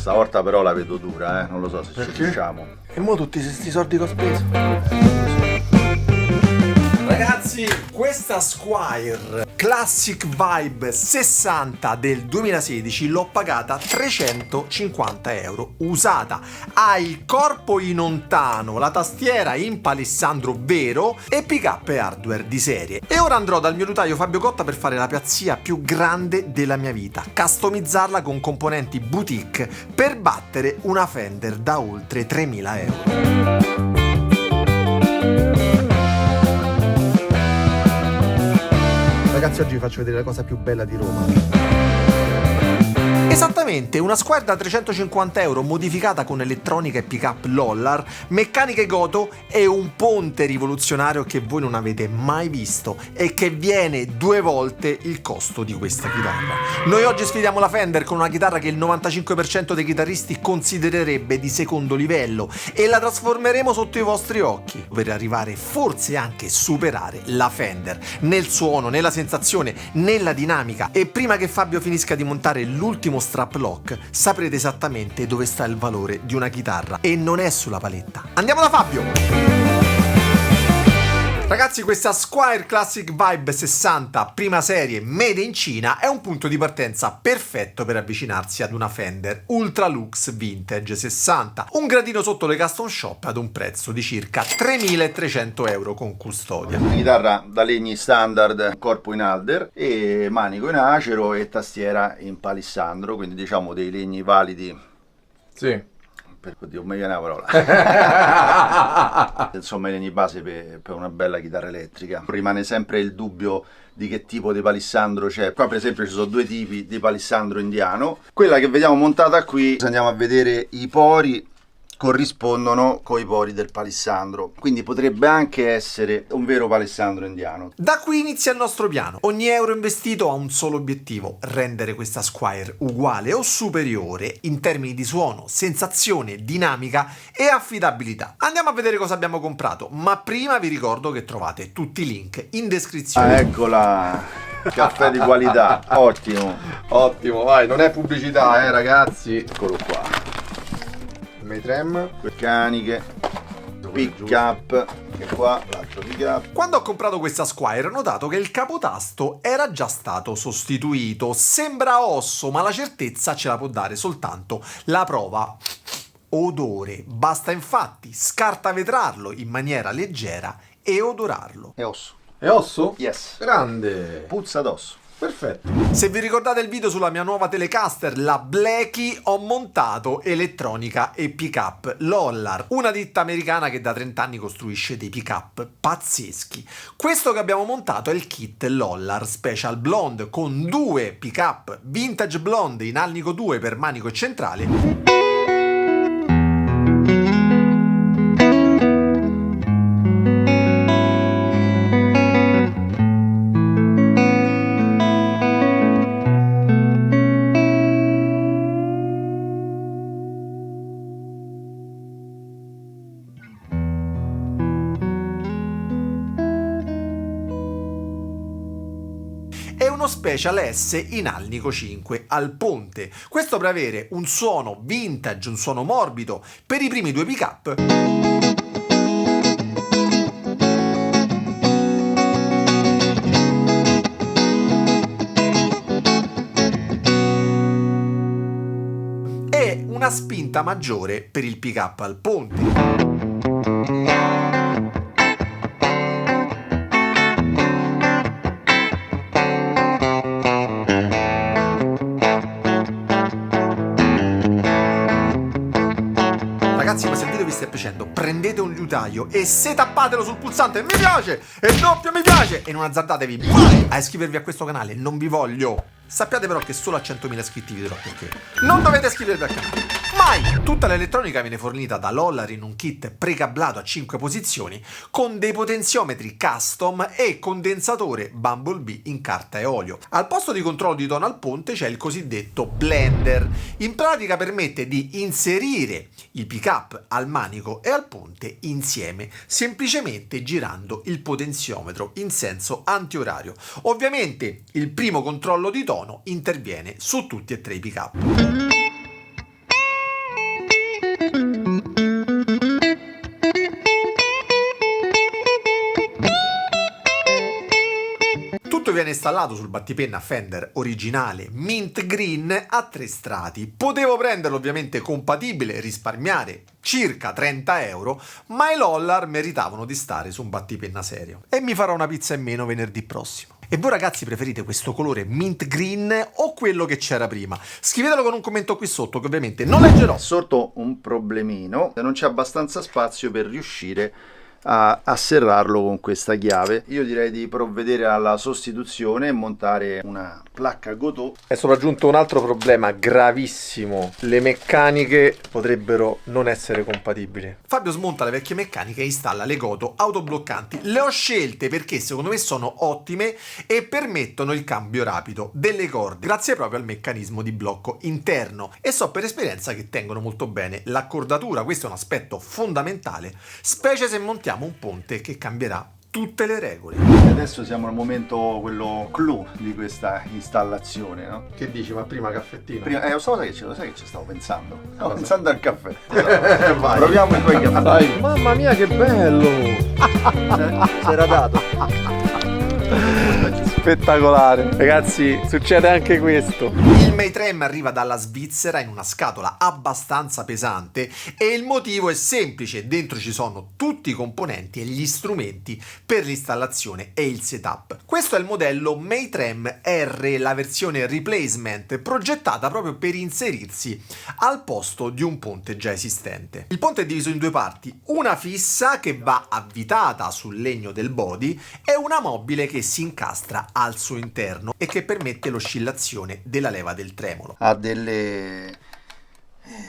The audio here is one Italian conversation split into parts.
Stavolta però la vedo dura, non lo so se ci riusciamo. E mo tutti questi soldi che ho speso. Ragazzi, questa Squier Classic Vibe 60 del 2016 l'ho pagata 350 euro usata. Ha il corpo in ontano, la tastiera in palissandro vero e pick-up e hardware di serie. E ora andrò dal mio lutaio Fabio Cotta per fare la piazzia più grande della mia vita, customizzarla con componenti boutique per battere una Fender da oltre 3.000 euro. Ragazzi, oggi vi faccio vedere la cosa più bella di Roma. Esattamente, una Squier da 350 euro modificata con elettronica e pick-up Lollar, meccaniche Goto e un ponte rivoluzionario che voi non avete mai visto e che viene 2 volte il costo di questa chitarra. Noi oggi sfidiamo la Fender con una chitarra che il 95% dei chitarristi considererebbe di secondo livello e la trasformeremo sotto i vostri occhi per arrivare forse anche superare la Fender nel suono, nella sensazione, nella dinamica. E prima che Fabio finisca di montare l'ultimo strap lock saprete esattamente dove sta il valore di una chitarra e non è sulla paletta. Andiamo da Fabio! Ragazzi, questa Squier Classic Vibe 60 prima serie made in Cina è un punto di partenza perfetto per avvicinarsi ad una Fender Ultra Lux Vintage 60, un gradino sotto le custom shop ad un prezzo di circa 3.300 euro con custodia. Una chitarra da legni standard, corpo in alder e manico in acero e tastiera in palissandro, quindi diciamo dei legni validi. Sì. Oddio, mi viene la parola. Insomma, i legni base per una bella chitarra elettrica. Rimane sempre il dubbio di che tipo di palissandro c'è. Qua per esempio ci sono 2 tipi di palissandro indiano. Quella che vediamo montata qui, se andiamo a vedere i pori, corrispondono coi pori del palissandro, quindi potrebbe anche essere un vero palissandro indiano. Da qui inizia il nostro piano. Ogni euro investito ha un solo obiettivo: rendere questa Squier uguale o superiore in termini di suono, sensazione, dinamica e affidabilità. Andiamo a vedere cosa abbiamo comprato, ma prima vi ricordo che trovate tutti i link in descrizione. Eccola, caffè di qualità, ottimo. Ottimo, vai, non è pubblicità, ragazzi. Eccolo qua. Metrem, meccaniche, pick up, e qua l'altro pick up. Quando ho comprato questa Squier ho notato che il capotasto era già stato sostituito. Sembra osso, ma la certezza ce la può dare soltanto la prova odore. Basta infatti scartavetrarlo in maniera leggera e odorarlo. È osso. È osso? Yes. Grande. Puzza d'osso. Perfetto. Se vi ricordate il video sulla mia nuova Telecaster, la Blackie, ho montato elettronica e pick-up Lollar, una ditta americana che da 30 anni costruisce dei pick-up pazzeschi. Questo che abbiamo montato è il kit Lollar Special Blonde con 2 pick-up vintage blonde in alnico 2 per manico e centrale. E uno Special S in alnico 5 al ponte. Questo per avere un suono vintage, un suono morbido per i primi 2 pick-up. E una spinta maggiore per il pick-up al ponte. Ragazzi, ma se il video vi sta piacendo, prendete un liutaio e se tappatelo sul pulsante mi piace e doppio mi piace e non azzardatevi mai a iscrivervi a questo canale, non vi voglio. Sappiate però che solo a 100.000 iscritti vi dirò perché. Non dovete iscrivervi al canale. Mai! Tutta l'elettronica viene fornita da Lollar in un kit precablato a 5 posizioni con dei potenziometri custom e condensatore Bumblebee in carta e olio. Al posto di controllo di tono al ponte c'è il cosiddetto blender. In pratica permette di inserire i pick-up al manico e al ponte insieme, semplicemente girando il potenziometro in senso antiorario. Ovviamente il primo controllo di tono interviene su tutti e 3 i pick-up. installato sul battipenna Fender originale Mint Green a 3 strati. Potevo prenderlo ovviamente compatibile, risparmiare circa 30 euro, ma i Lollar meritavano di stare su un battipenna serio. E mi farò una pizza in meno venerdì prossimo. E voi ragazzi preferite questo colore mint green o quello che c'era prima? Scrivetelo con un commento qui sotto che ovviamente non leggerò. Sorto un problemino, non c'è abbastanza spazio per riuscire a serrarlo con questa chiave. Io direi di provvedere alla sostituzione e montare una placca Godot. È sopraggiunto un altro problema gravissimo: le meccaniche potrebbero non essere compatibili. Fabio smonta le vecchie meccaniche e installa le Godot autobloccanti. Le ho scelte perché secondo me sono ottime e permettono il cambio rapido delle corde grazie proprio al meccanismo di blocco interno, e so per esperienza che tengono molto bene l'accordatura. Questo è un aspetto fondamentale, specie se montiamo un ponte che cambierà tutte le regole. E adesso siamo al momento, quello clou di questa installazione, no? Che dici? Ma prima caffettino? Prima, lo sai che ci stavo pensando? Stavo pensando al caffè. Proviamo i tuoi caffè. Dai. Mamma mia che bello! Si era dato. Spettacolare. Ragazzi, succede anche questo. Il Maytrem arriva dalla Svizzera in una scatola abbastanza pesante e il motivo è semplice: dentro ci sono tutti i componenti e gli strumenti per l'installazione e il setup. Questo è il modello Maytrem R, la versione replacement, progettata proprio per inserirsi al posto di un ponte già esistente. Il ponte è diviso in 2 parti, una fissa che va avvitata sul legno del body e una mobile che si incastra al suo interno e che permette l'oscillazione della leva del tremolo. Ha delle,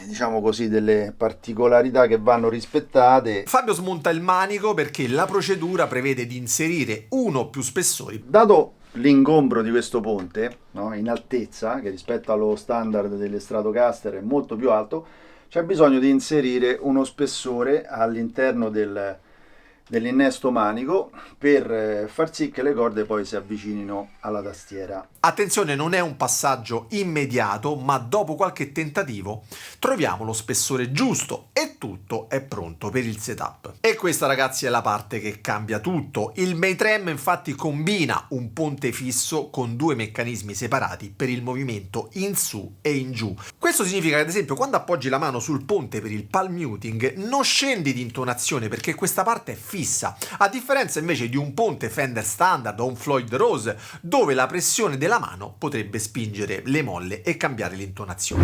diciamo così, delle particolarità che vanno rispettate. Fabio smonta il manico perché la procedura prevede di inserire uno o più spessori. Dato l'ingombro di questo ponte, no, in altezza, che rispetto allo standard delle Stratocaster è molto più alto, c'è bisogno di inserire uno spessore all'interno dell'innesto manico per far sì che le corde poi si avvicinino alla tastiera. Attenzione, non è un passaggio immediato, ma dopo qualche tentativo troviamo lo spessore giusto e tutto è pronto per il setup. E questa ragazzi è la parte che cambia tutto. Il Maytrem infatti combina un ponte fisso con 2 meccanismi separati per il movimento in su e in giù. Questo significa che ad esempio quando appoggi la mano sul ponte per il palm muting non scendi di intonazione perché questa parte è fissa, a differenza invece di un ponte Fender standard o un Floyd Rose dove la pressione della mano potrebbe spingere le molle e cambiare l'intonazione.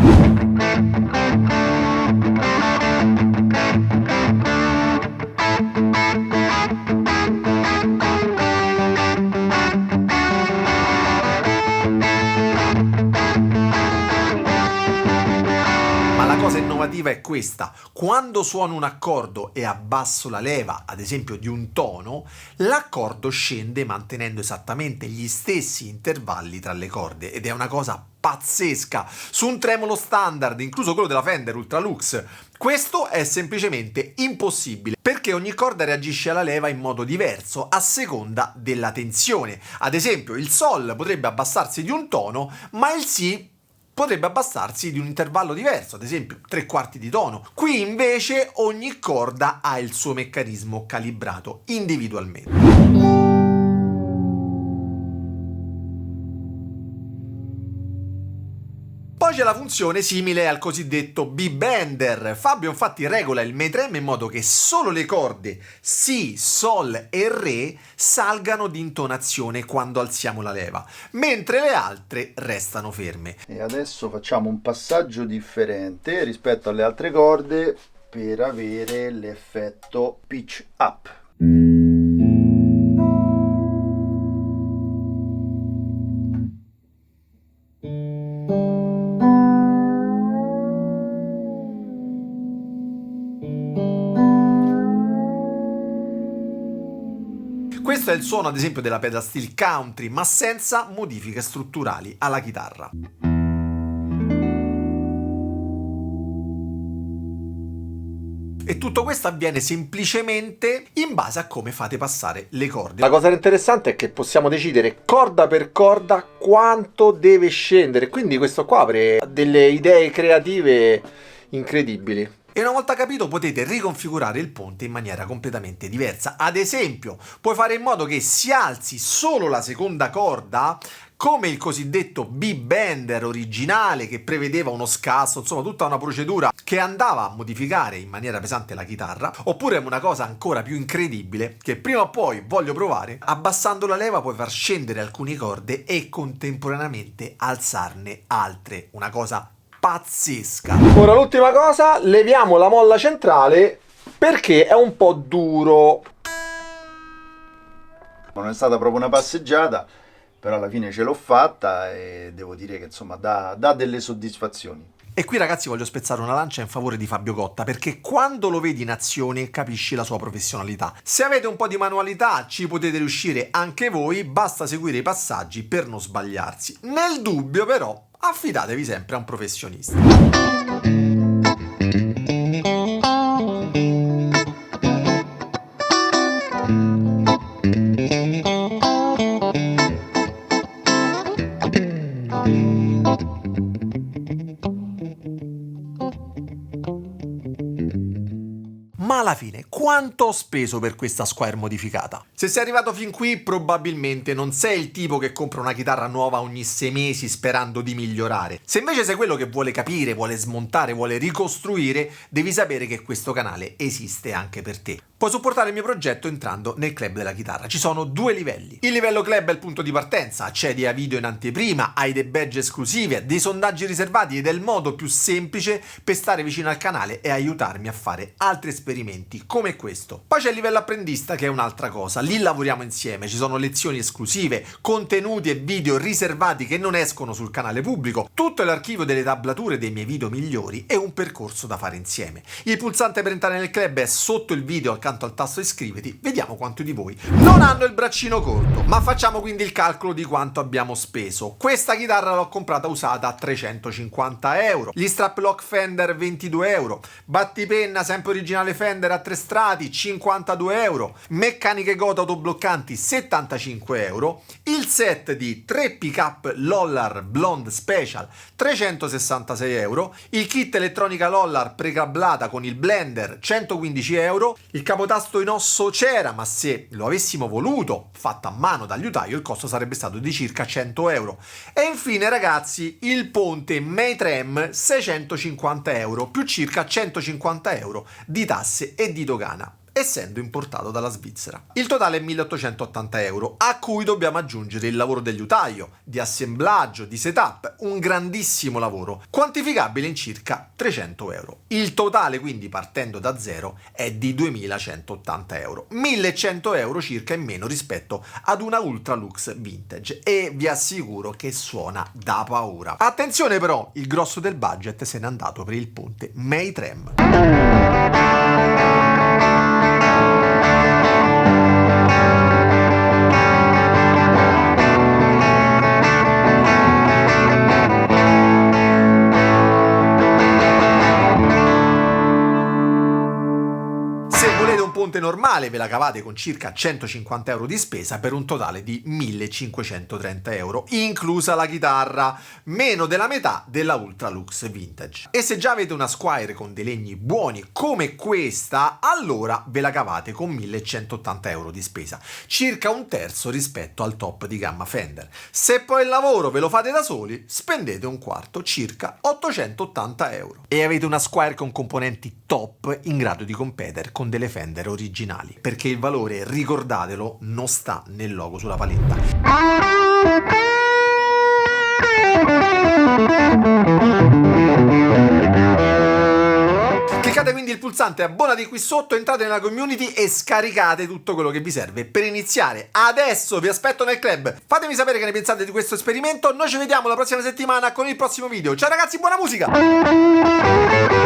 Ma la cosa innovativa è questa: quando suono un accordo e abbasso la leva, ad esempio di un tono, l'accordo scende mantenendo esattamente gli stessi intervalli tra le corde, ed è una cosa pazzesca. Su un tremolo standard, incluso quello della Fender Ultralux, questo è semplicemente impossibile, perché ogni corda reagisce alla leva in modo diverso a seconda della tensione. Ad esempio il Sol potrebbe abbassarsi di un tono, ma il Si potrebbe abbassarsi di un intervallo diverso, ad esempio 3/4 di tono. Qui invece ogni corda ha il suo meccanismo calibrato individualmente. Poi c'è la funzione simile al cosiddetto B-Bender. Fabio infatti regola il Maytrem in modo che solo le corde Si, Sol e Re salgano di intonazione quando alziamo la leva, mentre le altre restano ferme. E adesso facciamo un passaggio differente rispetto alle altre corde per avere l'effetto pitch up. Questo è il suono ad esempio della pedal steel country, ma senza modifiche strutturali alla chitarra. E tutto questo avviene semplicemente in base a come fate passare le corde. La cosa interessante è che possiamo decidere corda per corda quanto deve scendere, quindi questo qua apre delle idee creative incredibili. e una volta capito potete riconfigurare il ponte in maniera completamente diversa. Ad esempio, puoi fare in modo che si alzi solo la seconda corda, come il cosiddetto B-bender originale che prevedeva uno scasso, insomma tutta una procedura che andava a modificare in maniera pesante la chitarra, oppure una cosa ancora più incredibile che prima o poi voglio provare: abbassando la leva puoi far scendere alcune corde e contemporaneamente alzarne altre, una cosa pazzesca. Ora l'ultima cosa, leviamo la molla centrale perché è un po' duro. Non è stata proprio una passeggiata, però alla fine ce l'ho fatta e devo dire che insomma dà delle soddisfazioni. E qui ragazzi voglio spezzare una lancia in favore di Fabio Cotta, perché quando lo vedi in azione capisci la sua professionalità. Se avete un po' di manualità ci potete riuscire anche voi, basta seguire i passaggi per non sbagliarsi. Nel dubbio però affidatevi sempre a un professionista. Ma alla fine, quanto ho speso per questa Squier modificata? Se sei arrivato fin qui, probabilmente non sei il tipo che compra una chitarra nuova ogni 6 mesi sperando di migliorare. Se invece sei quello che vuole capire, vuole smontare, vuole ricostruire, devi sapere che questo canale esiste anche per te. Puoi supportare il mio progetto entrando nel club della chitarra. Ci sono 2 livelli. Il livello club è il punto di partenza, accedi a video in anteprima, hai dei badge esclusivi, dei sondaggi riservati ed è il modo più semplice per stare vicino al canale e aiutarmi a fare altri esperimenti come questo. Poi c'è il livello apprendista che è un'altra cosa, lì lavoriamo insieme, ci sono lezioni esclusive, contenuti e video riservati che non escono sul canale pubblico, tutto l'archivio delle tablature dei miei video migliori e un percorso da fare insieme. Il pulsante per entrare nel club è sotto il video accanto al tasto iscriviti. Vediamo quanti di voi non hanno il braccino corto, ma facciamo quindi il calcolo di quanto abbiamo speso. Questa chitarra l'ho comprata usata a 350 euro, gli strap lock Fender 22 euro, battipenna sempre originale Fender a 3 strati 52 euro, meccaniche Goto autobloccanti 75 euro, il set di 3 pickup Lollar Blonde Special 366 euro, il kit elettronica Lollar precablata con il blender 115 euro, il capotasto in osso c'era, ma se lo avessimo voluto fatto a mano dal liutaio il costo sarebbe stato di circa 100 euro. E infine ragazzi il ponte Maytrem 650 euro più circa 150 euro di tasse e di dogana, essendo importato dalla Svizzera. Il totale è 1880 euro, a cui dobbiamo aggiungere il lavoro del liutaio, di assemblaggio, di setup, un grandissimo lavoro, quantificabile in circa 300 euro. Il totale quindi partendo da zero è di 2180 euro, 1100 euro circa in meno rispetto ad una Ultralux Vintage, e vi assicuro che suona da paura. Attenzione però, il grosso del budget se n'è andato per il ponte Maytrem. Normale ve la cavate con circa 150 euro di spesa per un totale di 1530 euro, inclusa la chitarra, meno della metà della Ultralux Vintage. E se già avete una Squier con dei legni buoni come questa, allora ve la cavate con 1180 euro di spesa, circa un terzo rispetto al top di gamma Fender. Se poi il lavoro ve lo fate da soli, spendete un quarto, circa 880 euro. E avete una Squier con componenti top in grado di competere con delle Fender originali, perché il valore, ricordatelo, non sta nel logo sulla paletta. Cliccate quindi il pulsante abbonati qui sotto, entrate nella community e scaricate tutto quello che vi serve per iniziare. Adesso vi aspetto nel club, fatemi sapere che ne pensate di questo esperimento. Noi ci vediamo la prossima settimana con il prossimo video. Ciao ragazzi, buona musica!